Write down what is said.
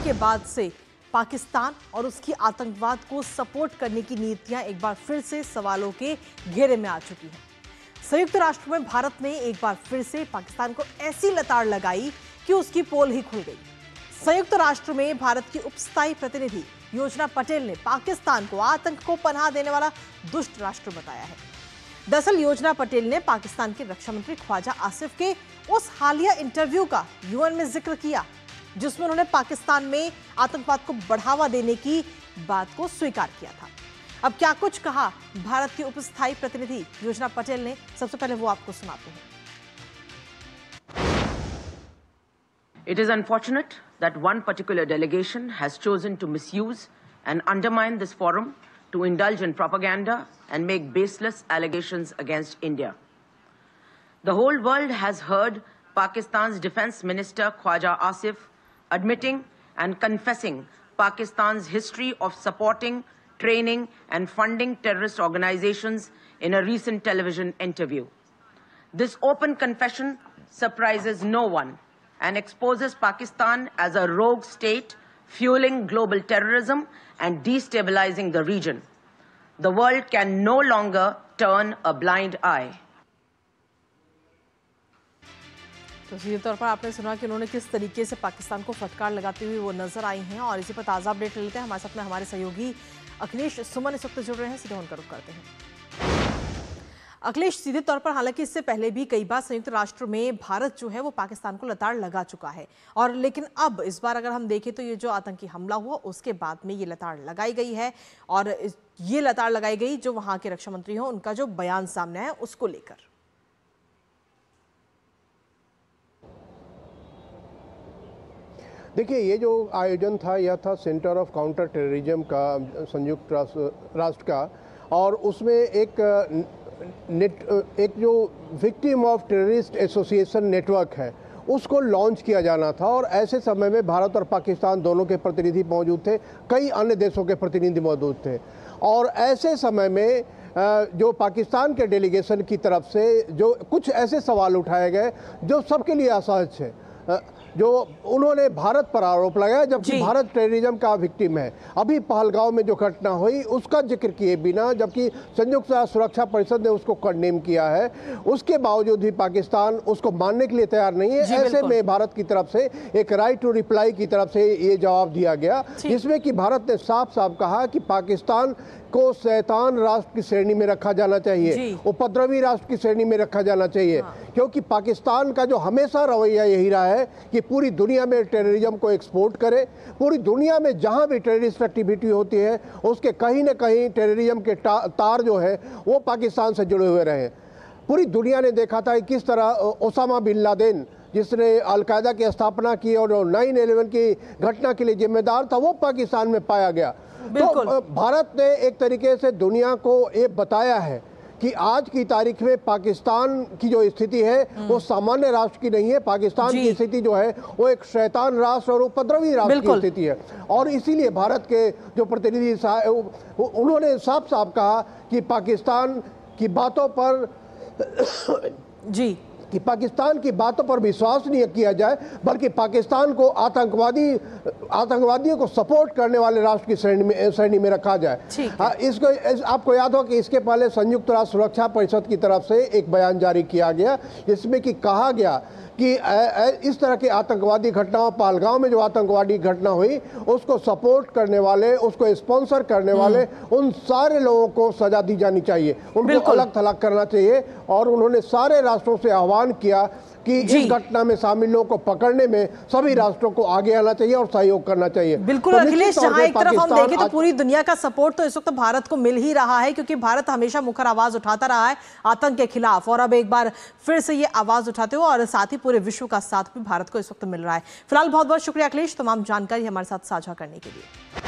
के बाद से पाकिस्तान और उसकी आतंकवाद को सपोर्ट करने की नीतियां एक बार फिर से सवालों के घेरे में आ चुकी हैं। संयुक्त राष्ट्र में भारत ने एक बार फिर से पाकिस्तान को ऐसी लताड़ लगाई कि उसकी पोल ही खुल गई। संयुक्त राष्ट्र में भारत की उपस्थायी प्रतिनिधि योजना पटेल ने पाकिस्तान को आतंक को पनाह देने वाला दुष्ट राष्ट्र बताया है। दरअसल योजना पटेल ने पाकिस्तान के रक्षा मंत्री ख्वाजा आसिफ के उस हालिया इंटरव्यू का यूएन में जिक्र किया जिसमें उन्होंने पाकिस्तान में आतंकवाद को बढ़ावा देने की बात को स्वीकार किया था। अब क्या कुछ कहा भारत की उपस्थायी प्रतिनिधि योजना पटेल ने, सबसे पहले वो आपको सुनाते हैं। It is unfortunate that one particular delegation has chosen to misuse and undermine this forum to indulge in propaganda and make baseless allegations against India. The whole world has heard Pakistan's Defense Minister Khwaja Asif admitting and confessing Pakistan's history of supporting, training and funding terrorist organizations in a recent television interview. This open confession surprises no one and exposes Pakistan as a rogue state fueling global terrorism and destabilizing the region. The world can no longer turn a blind eye. तो सीधे तौर पर आपने सुना कि उन्होंने किस तरीके से पाकिस्तान को फटकार लगाते हुए वो नजर आई हैं और इसी पर ताज़ा अपडेट लेते हैं। हमारे साथ में हमारे सहयोगी अखिलेश सुमन इस वक्त जुड़ रहे हैं, सीधे उनका रुख करते हैं। अखिलेश, सीधे तौर पर हालांकि इससे पहले भी कई बार संयुक्त राष्ट्र में भारत जो है वो पाकिस्तान को लताड़ लगा चुका है और लेकिन अब इस बार अगर हम देखें तो ये जो आतंकी हमला हुआ उसके बाद में ये लताड़ लगाई गई है और ये लताड़ लगाई गई जो वहां के रक्षा मंत्री हो उनका जो बयान सामने आया उसको लेकर। देखिए, ये जो आयोजन था यह था सेंटर ऑफ काउंटर टेररिज्म का संयुक्त राष्ट्र का और उसमें एक जो victim of terrorist association network है उसको लॉन्च किया जाना था और ऐसे समय में भारत और पाकिस्तान दोनों के प्रतिनिधि मौजूद थे, कई अन्य देशों के प्रतिनिधि मौजूद थे और ऐसे समय में जो पाकिस्तान के डेलीगेशन की तरफ से जो कुछ ऐसे सवाल उठाए गए जो सबके लिए असहज है, जो उन्होंने भारत पर आरोप लगाया जबकि भारत टेररिज्म का विक्टिम है। अभी पहलगांव में जो घटना हुई उसका जिक्र किए बिना, जबकि संयुक्त राष्ट्र सुरक्षा परिषद ने उसको कंडेम किया है, उसके बावजूद भी पाकिस्तान उसको मानने के लिए तैयार नहीं है। ऐसे में भारत की तरफ से एक राइट टू रिप्लाई की तरफ से ये जवाब दिया गया जिसमें कि भारत ने साफ साफ कहा कि पाकिस्तान को शैतान राष्ट्र की श्रेणी में रखा जाना चाहिए, उपद्रवी राष्ट्र की श्रेणी में रखा जाना चाहिए, क्योंकि पाकिस्तान का जो हमेशा रवैया यही रहा है कि पूरी दुनिया में टेररिज्म को एक्सपोर्ट करे, पूरी दुनिया में जहां भी टेररिस्ट एक्टिविटी होती है उसके कहीं ना कहीं टेररिज्म के तार जो है वो पाकिस्तान से जुड़े हुए रहे। पूरी दुनिया ने देखा था कि किस तरह ओसामा बिन लादेन जिसने अलकायदा की स्थापना की और 9/11 की घटना के लिए जिम्मेदार था वो पाकिस्तान में पाया गया। तो भारत ने एक तरीके से दुनिया को ये बताया है कि आज की तारीख में पाकिस्तान की जो स्थिति है वो सामान्य राष्ट्र की नहीं है, पाकिस्तान की स्थिति जो है वो एक शैतान राष्ट्र और उपद्रवी राष्ट्र की स्थिति है। और इसीलिए भारत के जो प्रतिनिधि उन्होंने साफ साफ कहा कि पाकिस्तान की बातों पर पाकिस्तान की बातों पर विश्वास नहीं किया जाए बल्कि पाकिस्तान को आतंकवादियों को सपोर्ट करने वाले राष्ट्र की श्रेणी में रखा जाए। इसको आपको याद हो कि इसके पहले संयुक्त राष्ट्र सुरक्षा परिषद की तरफ से एक बयान जारी किया गया जिसमें कि कहा गया कि इस तरह की आतंकवादी घटनाओं, पहलगांव में जो आतंकवादी घटना हुई उसको सपोर्ट करने वाले, उसको स्पॉन्सर करने वाले उन सारे लोगों को सजा दी जानी चाहिए, उनको अलग थलग करना चाहिए। और उन्होंने सारे राष्ट्रों से आह्वान किया कि इस घटना में शामिल लोगों को पकड़ने में सभी राष्ट्रों को आगे आना चाहिए और सहयोग करना चाहिए। बिल्कुल तो अखिलेश, जहां एक तरफ हम देखें तो पूरी दुनिया का सपोर्ट तो इस वक्त भारत को मिल ही रहा है क्योंकि भारत हमेशा मुखर आवाज उठाता रहा है आतंक के खिलाफ और अब एक बार फिर से ये आवाज उठाते हुए और साथ ही पूरे विश्व का साथ भी भारत को इस वक्त मिल रहा है। फिलहाल बहुत बहुत शुक्रिया अखिलेश, तमाम जानकारी हमारे साथ साझा करने के लिए।